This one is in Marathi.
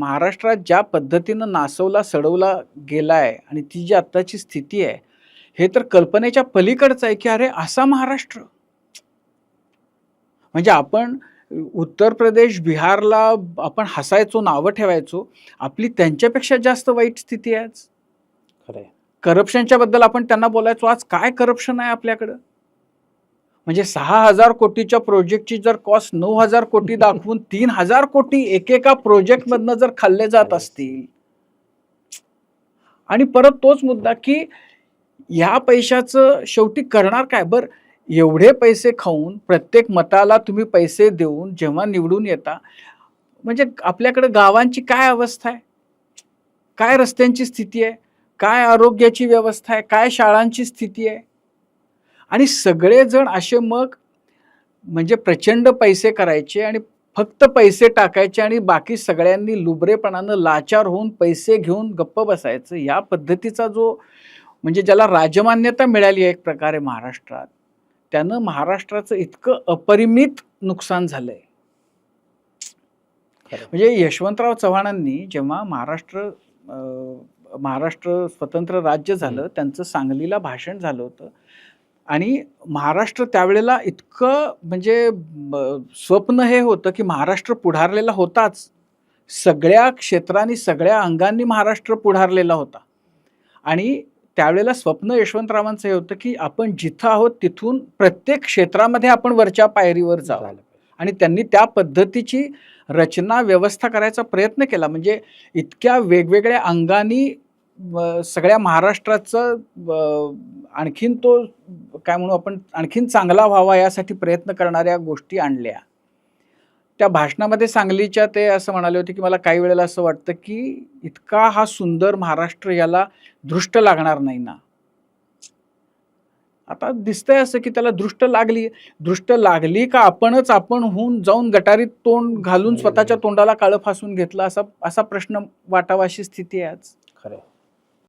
महाराष्ट्रात ज्या पद्धतीनं नासवला सडवला गेलाय आणि ती जी आत्ताची स्थिती आहे, हे तर कल्पनेच्या पलीकडचं आहे, की अरे असा महाराष्ट्र. म्हणजे आपण उत्तर प्रदेश, बिहारला आपण हसायचो, नावं ठेवायचो. आपली त्यांच्यापेक्षा जास्त वाईट स्थिती आहे आज. खरंय. करप्शनच्या बद्दल आपण त्यांना बोलायचो. आज काय करप्शन आहे आपल्याकडं? म्हणजे 6,000 कोटीच्या प्रोजेक्टची जर कॉस्ट 9,000 कोटी दाखवून 3,000 कोटी एकेका प्रोजेक्टमधनं जर खाल्ले जात असतील, आणि परत तोच मुद्दा, की ह्या पैशाचं शेवटी करणार काय? बरं, एवढे पैसे खाऊन प्रत्येक मताला तुम्ही पैसे देऊन जेव्हा निवडून येता, म्हणजे आपल्याकडे गावांची काय अवस्था आहे? काय रस्त्यांची स्थिती आहे? काय आरोग्याची व्यवस्था आहे? काय शाळांची स्थिती आहे? आणि सगळेजण असे मग म्हणजे प्रचंड पैसे करायचे आणि फक्त पैसे टाकायचे आणि बाकी सगळ्यांनी लुबरेपणानं लाचार होऊन पैसे घेऊन गप्प बसायचं. या पद्धतीचा जो म्हणजे ज्याला राजमान्यता मिळाली आहे एक प्रकारे महाराष्ट्रात, त्यानं महाराष्ट्राचं इतकं अपरिमित नुकसान झालंय. म्हणजे यशवंतराव चव्हाणांनी जेव्हा महाराष्ट्र स्वतंत्र राज्य झालं, त्यांचं सांगलीला भाषण झालं होतं आणि महाराष्ट्र त्यावेळेला इतकं म्हणजे स्वप्न हे होतं, की महाराष्ट्र पुढारलेला होताच. सगळ्या क्षेत्रांनी, सगळ्या अंगांनी महाराष्ट्र पुढारलेला होता. आणि त्यावेळेला स्वप्न यशवंतरावांचं हे होतं, की आपण जिथं आहोत तिथून प्रत्येक क्षेत्रामध्ये आपण वरच्या पायरीवर जावं. आणि त्यांनी त्या पद्धतीची रचना, व्यवस्था करायचा प्रयत्न केला. म्हणजे इतक्या वेगवेगळ्या अंगांनी सगळ्या महाराष्ट्राचं आणखीन तो काय म्हणू आपण, आणखीन चांगला व्हावा यासाठी प्रयत्न करणाऱ्या गोष्टी आणल्या. त्या भाषणामध्ये सांगलीच्या ते असं म्हणाले होते, की मला काही वेळेला असं वाटतं, की इतका हा सुंदर महाराष्ट्र याला दृष्ट लागणार नाही ना. आता दिसतंय असं, की त्याला दृष्ट लागली का आपणच आपण होऊन जाऊन गटारीत तोंड घालून स्वतःच्या तोंडाला काळं फासून घेतलं, असा प्रश्न वाटावा अशी स्थिती आहे आज. खरंय.